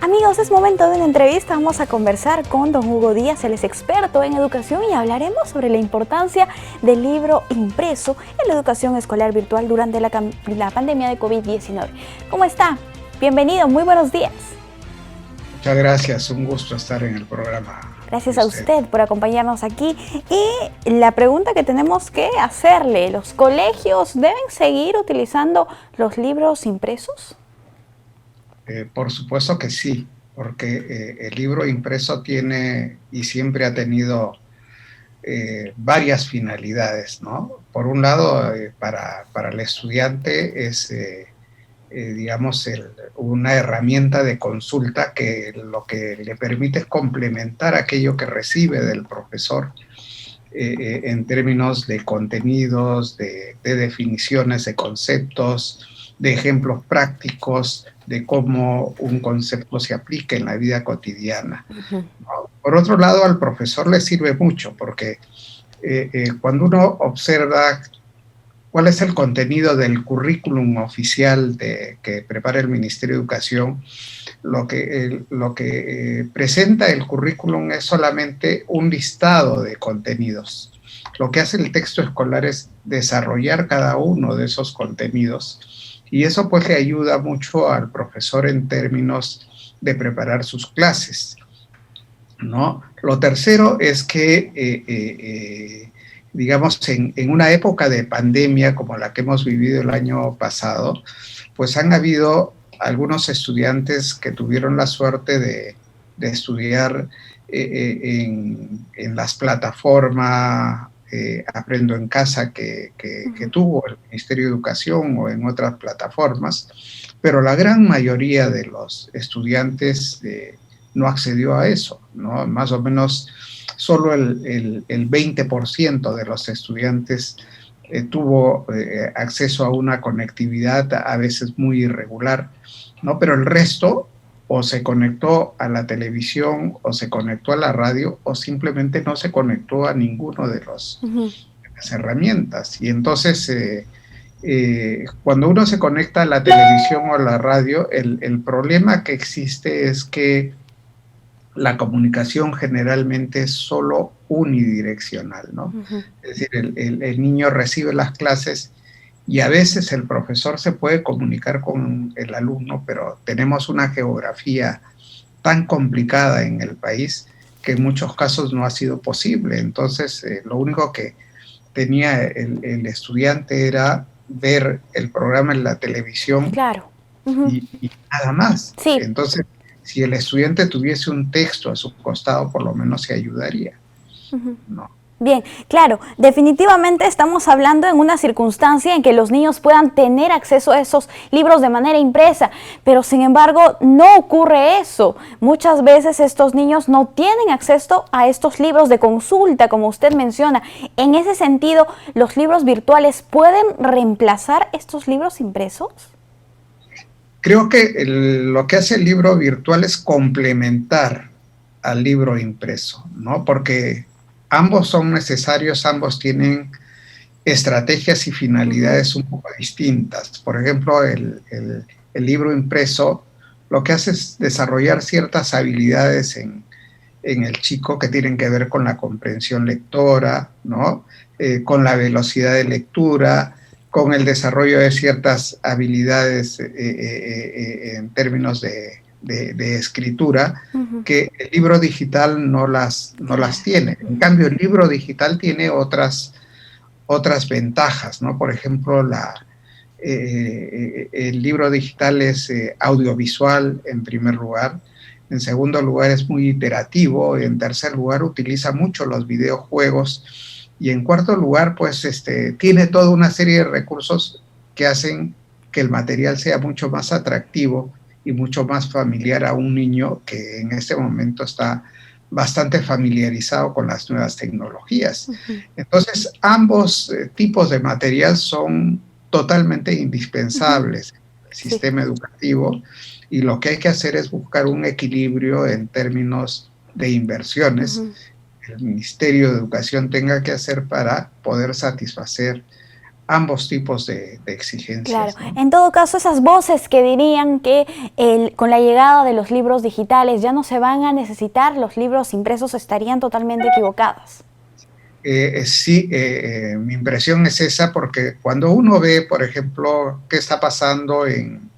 Amigos, es momento de una entrevista. Vamos a conversar con don Hugo Díaz, él es experto en educación y hablaremos sobre la importancia del libro impreso en la educación escolar virtual durante la pandemia de COVID-19. ¿Cómo está? Bienvenido, muy buenos días. Muchas gracias, un gusto estar en el programa. Gracias a usted por acompañarnos aquí. Y la pregunta que tenemos que hacerle, ¿los colegios deben seguir utilizando los libros impresos? Por supuesto que sí, porque el libro impreso tiene y siempre ha tenido varias finalidades, ¿no? Por un lado, para el estudiante es, digamos, una herramienta de consulta que lo que le permite es complementar aquello que recibe del profesor en términos de contenidos, de definiciones de conceptos, de ejemplos prácticos, de cómo un concepto se aplica en la vida cotidiana. Uh-huh. Por otro lado, al profesor le sirve mucho, porque cuando uno observa cuál es el contenido del currículum oficial que prepara el Ministerio de Educación, lo que presenta el currículum es solamente un listado de contenidos. Lo que hace el texto escolar es desarrollar cada uno de esos contenidos, y eso pues le ayuda mucho al profesor en términos de preparar sus clases, ¿no? Lo tercero es que, digamos, en una época de pandemia como la que hemos vivido el año pasado, pues han habido algunos estudiantes que tuvieron la suerte de estudiar en las plataformas Aprendo en Casa que tuvo el Ministerio de Educación o en otras plataformas, pero la gran mayoría de los estudiantes no accedió a eso, ¿no? Más o menos solo el 20% de los estudiantes tuvo acceso a una conectividad a veces muy irregular, ¿no? Pero el resto o se conectó a la televisión, o se conectó a la radio, o simplemente no se conectó a ninguno de las herramientas. Y entonces, cuando uno se conecta a la televisión o a la radio, el problema que existe es que la comunicación generalmente es solo unidireccional, ¿no? Uh-huh. Es decir, el niño recibe las clases y a veces el profesor se puede comunicar con el alumno, pero tenemos una geografía tan complicada en el país que en muchos casos no ha sido posible. Entonces, lo único que tenía el estudiante era ver el programa en la televisión. Claro. Uh-huh. y nada más. Sí. Entonces, si el estudiante tuviese un texto a su costado, por lo menos se ayudaría, ¿no? Bien, claro, definitivamente estamos hablando en una circunstancia en que los niños puedan tener acceso a esos libros de manera impresa, pero sin embargo no ocurre eso. Muchas veces estos niños no tienen acceso a estos libros de consulta, como usted menciona. En ese sentido, ¿los libros virtuales pueden reemplazar estos libros impresos? Creo que lo que hace el libro virtual es complementar al libro impreso, ¿no? Porque ambos son necesarios, ambos tienen estrategias y finalidades un poco distintas. Por ejemplo, el libro impreso lo que hace es desarrollar ciertas habilidades en el chico que tienen que ver con la comprensión lectora, ¿no? Con la velocidad de lectura, con el desarrollo de ciertas habilidades en términos de escritura, que el libro digital no las tiene. En cambio, el libro digital tiene otras ventajas, ¿no? Por ejemplo, el libro digital es audiovisual en primer lugar, en segundo lugar es muy iterativo, en tercer lugar utiliza mucho los videojuegos, y en cuarto lugar, pues tiene toda una serie de recursos que hacen que el material sea mucho más atractivo y mucho más familiar a un niño que en este momento está bastante familiarizado con las nuevas tecnologías. Entonces, ambos tipos de material son totalmente indispensables en el sistema educativo, y lo que hay que hacer es buscar un equilibrio en términos de inversiones que el Ministerio de Educación tenga que hacer para poder satisfacer ambos tipos de exigencias. Claro, ¿no? En todo caso, esas voces que dirían que con la llegada de los libros digitales ya no se van a necesitar los libros impresos estarían totalmente equivocadas. Sí, mi impresión es esa, porque cuando uno ve, por ejemplo, qué está pasando en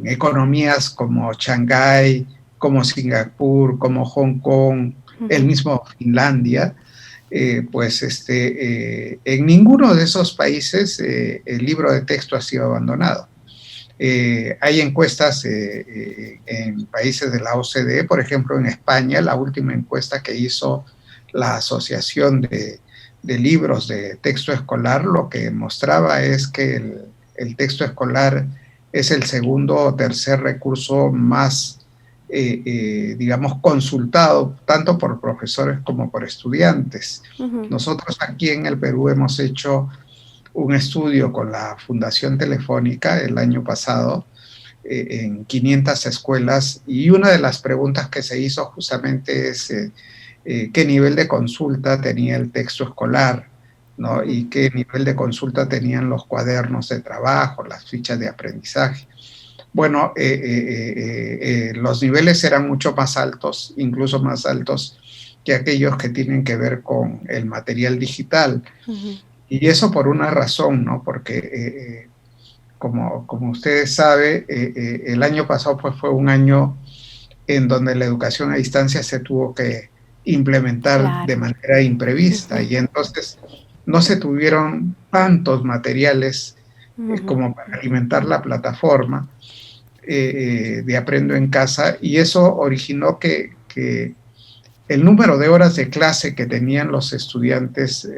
economías como Shanghái, como Singapur, como Hong Kong, el mismo Finlandia, pues en ninguno de esos países el libro de texto ha sido abandonado. Hay encuestas en países de la OCDE, por ejemplo en España, la última encuesta que hizo la Asociación de Libros de Texto Escolar, lo que mostraba es que el texto escolar es el segundo o tercer recurso más digamos, consultado tanto por profesores como por estudiantes. Nosotros aquí en el Perú hemos hecho un estudio con la Fundación Telefónica el año pasado en 500 escuelas, y una de las preguntas que se hizo justamente es qué nivel de consulta tenía el texto escolar, ¿no? Y qué nivel de consulta tenían los cuadernos de trabajo, las fichas de aprendizaje. Bueno, los niveles eran mucho más altos, incluso más altos que aquellos que tienen que ver con el material digital. Y eso por una razón, ¿no? Porque, como ustedes saben, el año pasado pues, fue un año en donde la educación a distancia se tuvo que implementar de manera imprevista, y entonces no se tuvieron tantos materiales como para alimentar la plataforma de Aprendo en Casa, y eso originó que el número de horas de clase que tenían los estudiantes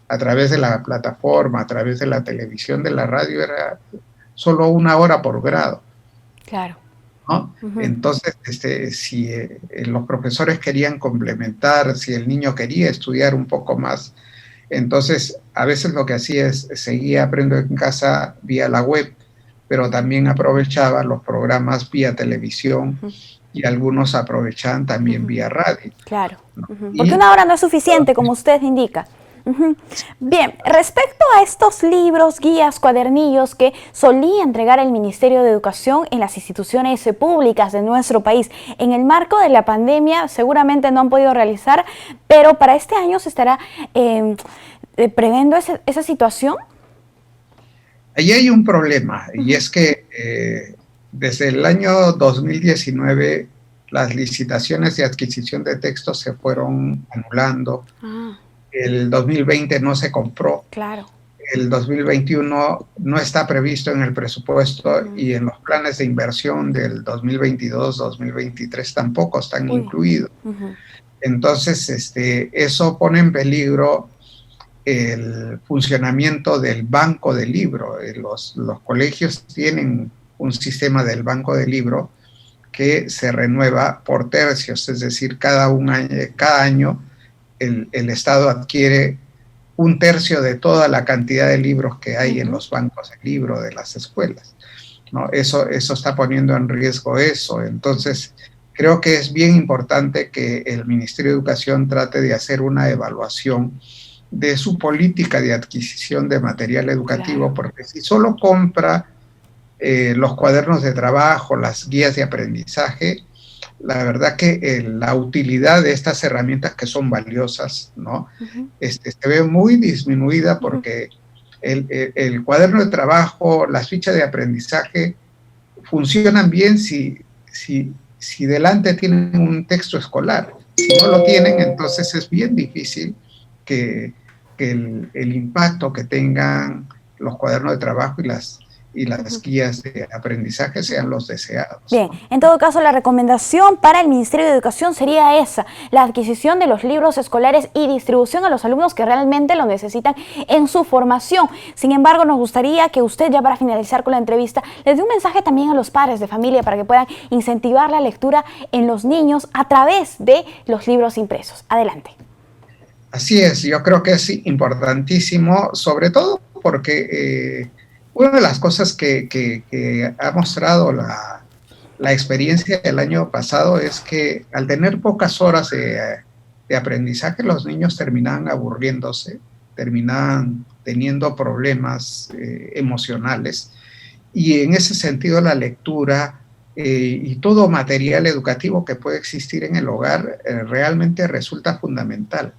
a través de la plataforma, a través de la televisión, de la radio, era solo 1 hora por grado. Claro. ¿No? Entonces, si los profesores querían complementar, si el niño quería estudiar un poco más, entonces a veces lo que hacía es seguía Aprendo en Casa vía la web, pero también aprovechaba los programas vía televisión y algunos aprovechaban también vía radio. Claro, porque 1 hora no es suficiente, como usted indica. Bien, respecto a estos libros, guías, cuadernillos que solía entregar el Ministerio de Educación en las instituciones públicas de nuestro país, en el marco de la pandemia seguramente no han podido realizar, pero para este año se estará previendo esa situación. Ahí hay un problema, y es que desde el año 2019 las licitaciones de adquisición de textos se fueron anulando. El 2020 no se compró. Claro. el 2021 no está previsto en el presupuesto y en los planes de inversión del 2022-2023 tampoco están incluidos. Entonces, eso pone en peligro el funcionamiento del banco de libro. Los colegios tienen un sistema del banco de libro que se renueva por tercios, es decir, cada año el Estado adquiere un tercio de toda la cantidad de libros que hay en los bancos de libro de las escuelas, ¿no? Eso está poniendo en riesgo eso. Entonces, creo que es bien importante que el Ministerio de Educación trate de hacer una evaluación de su política de adquisición de material educativo, porque si solo compra los cuadernos de trabajo, las guías de aprendizaje, la verdad que la utilidad de estas herramientas que son valiosas, ¿no? Se ve muy disminuida porque el cuaderno de trabajo, las fichas de aprendizaje funcionan bien si delante tienen un texto escolar. Si no lo tienen, entonces es bien difícil que el impacto que tengan los cuadernos de trabajo y las guías de aprendizaje sean los deseados. Bien, en todo caso la recomendación para el Ministerio de Educación sería esa, la adquisición de los libros escolares y distribución a los alumnos que realmente lo necesitan en su formación. Sin embargo, nos gustaría que usted, ya para finalizar con la entrevista, les dé un mensaje también a los padres de familia para que puedan incentivar la lectura en los niños a través de los libros impresos. Adelante. Así es, yo creo que es importantísimo, sobre todo porque una de las cosas que ha mostrado la experiencia del año pasado es que al tener pocas horas de aprendizaje, los niños terminaban aburriéndose, terminaban teniendo problemas emocionales, y en ese sentido la lectura y todo material educativo que puede existir en el hogar realmente resulta fundamental.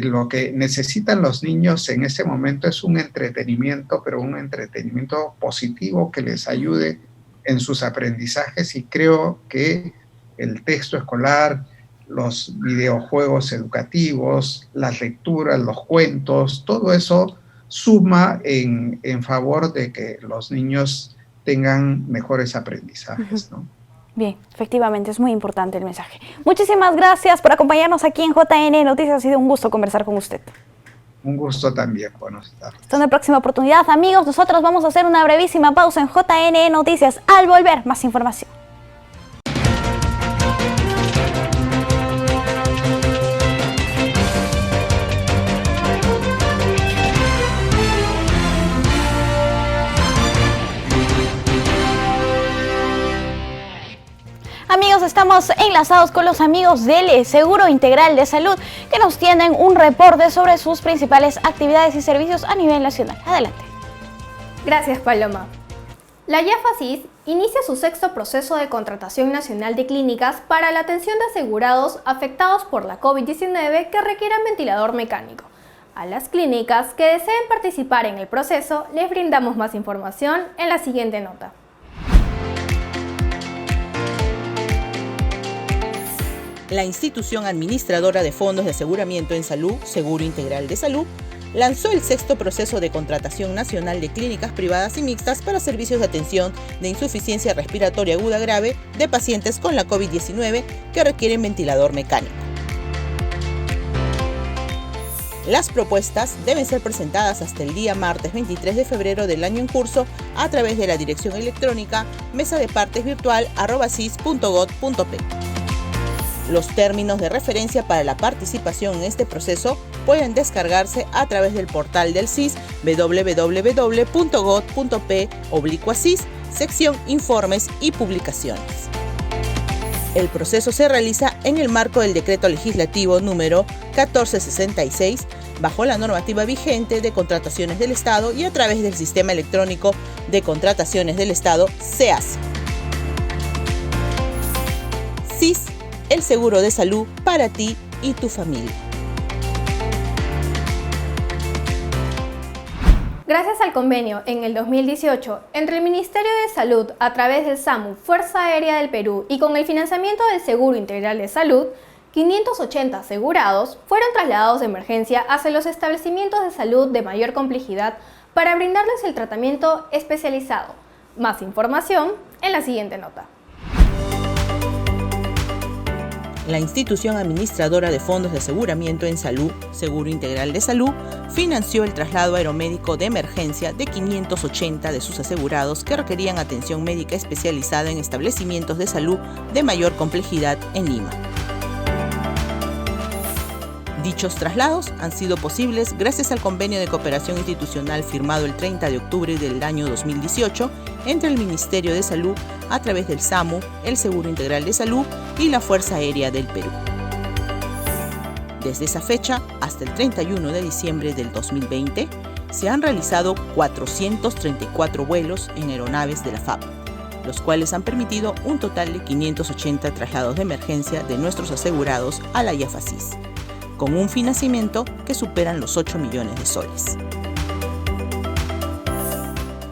Lo que necesitan los niños en este momento es un entretenimiento, pero un entretenimiento positivo que les ayude en sus aprendizajes, y creo que el texto escolar, los videojuegos educativos, las lecturas, los cuentos, todo eso suma en favor de que los niños tengan mejores aprendizajes, ¿no? Bien, efectivamente, es muy importante el mensaje. Muchísimas gracias por acompañarnos aquí en JN Noticias. Ha sido un gusto conversar con usted. Un gusto también, buenas tardes. Hasta una próxima oportunidad, amigos. Nosotros vamos a hacer una brevísima pausa en JN Noticias. Al volver, más información. Amigos, estamos enlazados con los amigos del Seguro Integral de Salud, que nos tienen un reporte sobre sus principales actividades y servicios a nivel nacional. Adelante. Gracias, Paloma. La IAFACIS inicia su sexto proceso de contratación nacional de clínicas para la atención de asegurados afectados por la COVID-19 que requieran ventilador mecánico. A las clínicas que deseen participar en el proceso les brindamos más información en la siguiente nota. La institución administradora de fondos de aseguramiento en salud, Seguro Integral de Salud, lanzó el sexto proceso de contratación nacional de clínicas privadas y mixtas para servicios de atención de insuficiencia respiratoria aguda grave de pacientes con la COVID-19 que requieren ventilador mecánico. Las propuestas deben ser presentadas hasta el día martes 23 de febrero del año en curso a través de la dirección electrónica mesadepartesvirtual@cis.gov.p. Los términos de referencia para la participación en este proceso pueden descargarse a través del portal del CIS www.gov.p/CIS, sección Informes y Publicaciones. El proceso se realiza en el marco del Decreto Legislativo número 1466, bajo la normativa vigente de contrataciones del Estado y a través del Sistema Electrónico de Contrataciones del Estado, SEAS. CIS, el seguro de salud para ti y tu familia. Gracias al convenio en el 2018 entre el Ministerio de Salud a través del SAMU, Fuerza Aérea del Perú, y con el financiamiento del Seguro Integral de Salud, 580 asegurados fueron trasladados de emergencia hacia los establecimientos de salud de mayor complejidad para brindarles el tratamiento especializado. Más información en la siguiente nota. La institución administradora de fondos de aseguramiento en salud, Seguro Integral de Salud, financió el traslado aeromédico de emergencia de 580 de sus asegurados que requerían atención médica especializada en establecimientos de salud de mayor complejidad en Lima. Dichos traslados han sido posibles gracias al convenio de cooperación institucional firmado el 30 de octubre del año 2018 entre el Ministerio de Salud a través del SAMU, el Seguro Integral de Salud y la Fuerza Aérea del Perú. Desde esa fecha hasta el 31 de diciembre del 2020 se han realizado 434 vuelos en aeronaves de la FAP, los cuales han permitido un total de 580 traslados de emergencia de nuestros asegurados a la IAFASIS, con un financiamiento que superan los 8 millones de soles.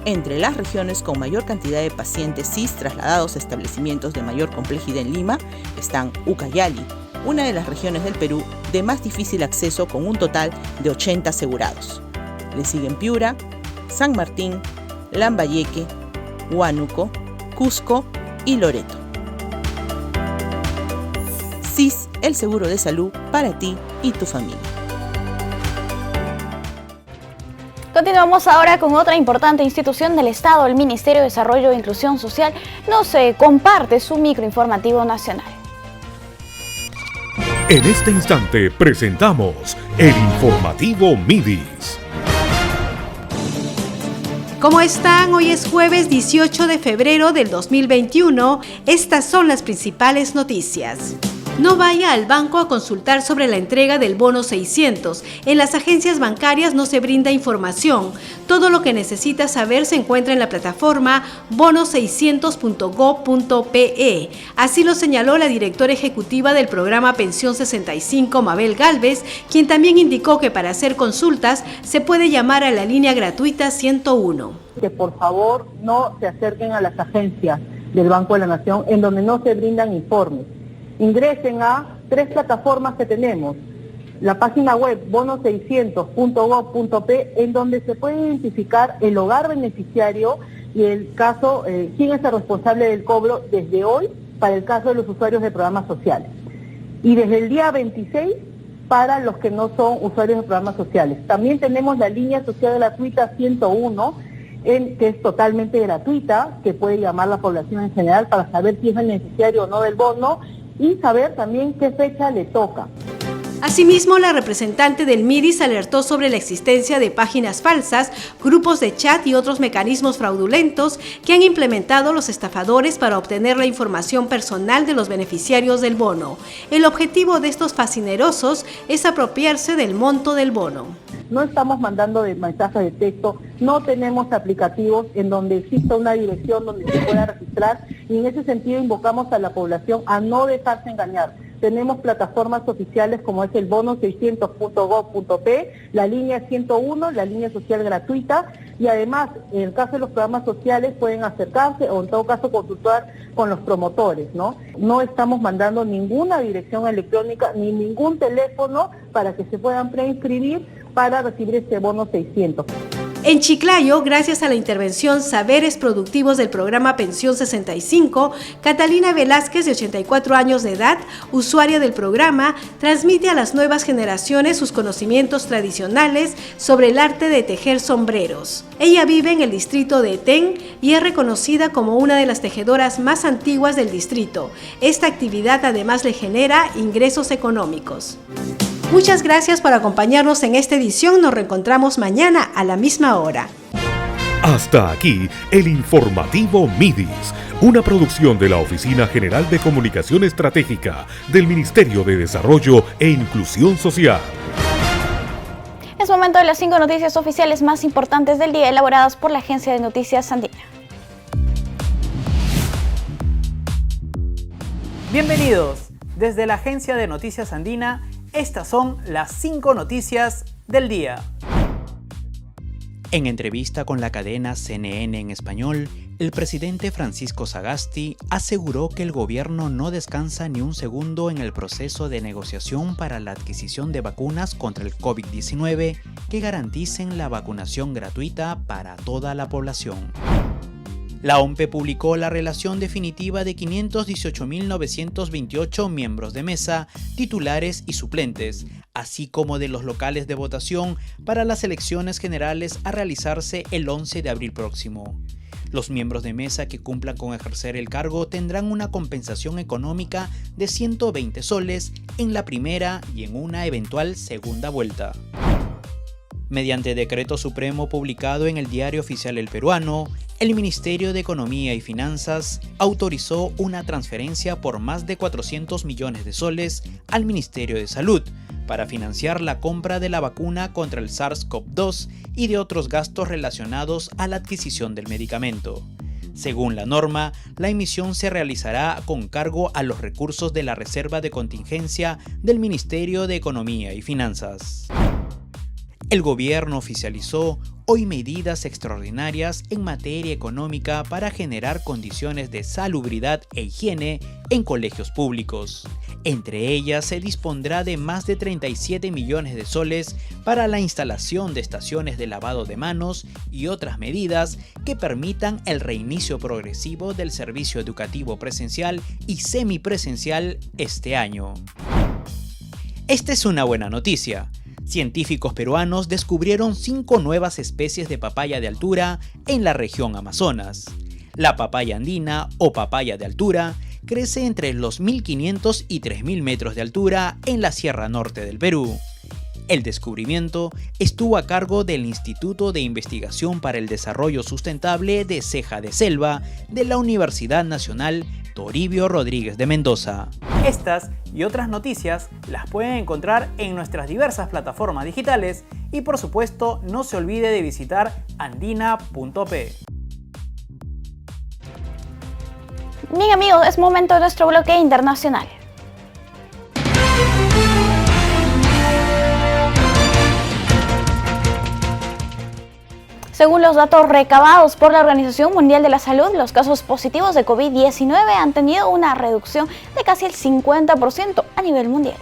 Entre las regiones con mayor cantidad de pacientes CIS trasladados a establecimientos de mayor complejidad en Lima están Ucayali, una de las regiones del Perú de más difícil acceso con un total de 80 asegurados. Le siguen Piura, San Martín, Lambayeque, Huánuco, Cusco y Loreto. CIS, el seguro de salud para ti y tu familia. Continuamos ahora con otra importante institución del Estado. El Ministerio de Desarrollo e Inclusión Social nos comparte su microinformativo nacional. En este instante presentamos el informativo Midis. ¿Cómo están? Hoy es jueves 18 de febrero del 2021. Estas son las principales noticias. No vaya al banco a consultar sobre la entrega del bono 600. En las agencias bancarias no se brinda información. Todo lo que necesita saber se encuentra en la plataforma bono600.go.pe. Así lo señaló la directora ejecutiva del programa Pensión 65, Mabel Gálvez, quien también indicó que para hacer consultas se puede llamar a la línea gratuita 101. Que por favor no se acerquen a las agencias del Banco de la Nación en donde no se brindan informes. Ingresen a 3 plataformas que tenemos. La página web bono600.gov.pe, en donde se puede identificar el hogar beneficiario y el caso, quién es el responsable del cobro desde hoy para el caso de los usuarios de programas sociales. Y desde el día 26 para los que no son usuarios de programas sociales. También tenemos la línea social gratuita 101, que es totalmente gratuita, que puede llamar la población en general para saber si es beneficiario o no del bono, y saber también qué fecha le toca. Asimismo, la representante del MIDIS alertó sobre la existencia de páginas falsas, grupos de chat y otros mecanismos fraudulentos que han implementado los estafadores para obtener la información personal de los beneficiarios del bono. El objetivo de estos fascinerosos es apropiarse del monto del bono. No estamos mandando mensajes de texto, no tenemos aplicativos en donde exista una dirección donde se pueda registrar, y en ese sentido invocamos a la población a no dejarse engañar. Tenemos plataformas oficiales como es el bono600.gov.pe, la línea 101, la línea social gratuita, y además en el caso de los programas sociales pueden acercarse o en todo caso consultar con los promotores, ¿no? No estamos mandando ninguna dirección electrónica ni ningún teléfono para que se puedan preinscribir para recibir este bono 600. En Chiclayo, gracias a la intervención Saberes Productivos del programa Pensión 65, Catalina Velázquez, de 84 años de edad, usuaria del programa, transmite a las nuevas generaciones sus conocimientos tradicionales sobre el arte de tejer sombreros. Ella vive en el distrito de Etén y es reconocida como una de las tejedoras más antiguas del distrito. Esta actividad además le genera ingresos económicos. Muchas gracias por acompañarnos en esta edición. Nos reencontramos mañana a la misma hora. Hasta aquí el informativo Midis, una producción de la Oficina General de Comunicación Estratégica del Ministerio de Desarrollo e Inclusión Social. Es momento de las 5 noticias oficiales más importantes del día, elaboradas por la Agencia de Noticias Andina. Bienvenidos. Desde la Agencia de Noticias Andina, estas son las 5 noticias del día. En entrevista con la cadena CNN en español, el presidente Francisco Sagasti aseguró que el gobierno no descansa ni un segundo en el proceso de negociación para la adquisición de vacunas contra el COVID-19 que garanticen la vacunación gratuita para toda la población. La OMPE publicó la relación definitiva de 518.928 miembros de mesa, titulares y suplentes, así como de los locales de votación para las elecciones generales a realizarse el 11 de abril próximo. Los miembros de mesa que cumplan con ejercer el cargo tendrán una compensación económica de 120 soles en la primera y en una eventual segunda vuelta. Mediante decreto supremo publicado en el Diario Oficial El Peruano, el Ministerio de Economía y Finanzas autorizó una transferencia por más de 400 millones de soles al Ministerio de Salud para financiar la compra de la vacuna contra el SARS-CoV-2 y de otros gastos relacionados a la adquisición del medicamento. Según la norma, la emisión se realizará con cargo a los recursos de la Reserva de Contingencia del Ministerio de Economía y Finanzas. El gobierno oficializó hoy medidas extraordinarias en materia económica para generar condiciones de salubridad e higiene en colegios públicos. Entre ellas se dispondrá de más de 37 millones de soles para la instalación de estaciones de lavado de manos y otras medidas que permitan el reinicio progresivo del servicio educativo presencial y semipresencial este año. Esta es una buena noticia. Científicos peruanos descubrieron 5 nuevas especies de papaya de altura en la región Amazonas. La papaya andina o papaya de altura crece entre los 1.500 y 3.000 metros de altura en la Sierra Norte del Perú. El descubrimiento estuvo a cargo del Instituto de Investigación para el Desarrollo Sustentable de Ceja de Selva de la Universidad Nacional Toribio Rodríguez de Mendoza. Estas y otras noticias las pueden encontrar en nuestras diversas plataformas digitales y por supuesto no se olvide de visitar andina.p. Bien amigos, es momento de nuestro bloque internacional. Según los datos recabados por la Organización Mundial de la Salud, los casos positivos de COVID-19 han tenido una reducción de casi el 50% a nivel mundial.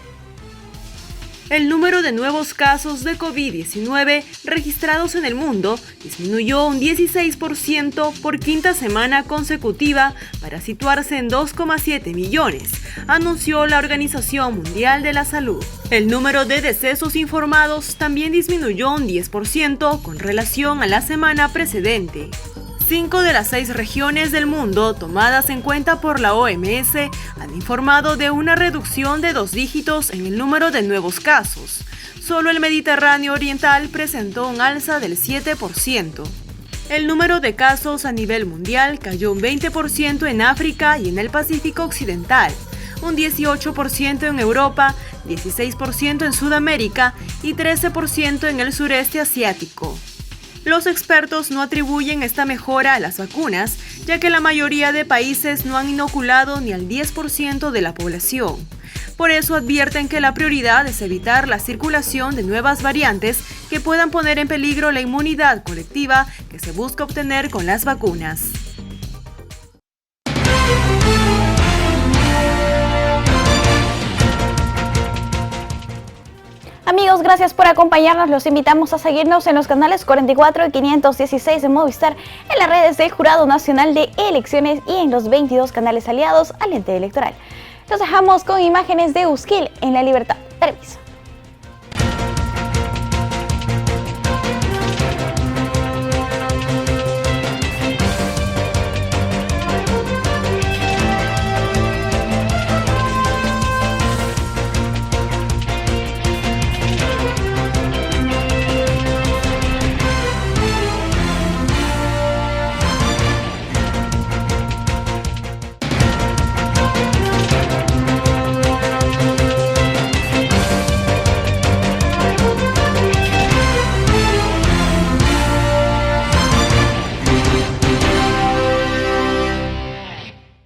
El número de nuevos casos de COVID-19 registrados en el mundo disminuyó un 16% por quinta semana consecutiva para situarse en 2,7 millones, anunció la Organización Mundial de la Salud. El número de decesos informados también disminuyó un 10% con relación a la semana precedente. 5 de las 6 regiones del mundo tomadas en cuenta por la OMS han informado de una reducción de 2 dígitos en el número de nuevos casos. Solo el Mediterráneo Oriental presentó un alza del 7%. El número de casos a nivel mundial cayó un 20% en África y en el Pacífico Occidental, un 18% en Europa, 16% en Sudamérica y 13% en el sureste asiático. Los expertos no atribuyen esta mejora a las vacunas, ya que la mayoría de países no han inoculado ni al 10% de la población. Por eso advierten que la prioridad es evitar la circulación de nuevas variantes que puedan poner en peligro la inmunidad colectiva que se busca obtener con las vacunas. Amigos, gracias por acompañarnos. Los invitamos a seguirnos en los canales 44 y 516 de Movistar, en las redes del Jurado Nacional de Elecciones y en los 22 canales aliados al ente electoral. Los dejamos con imágenes de Usquil en La Libertad. Permiso.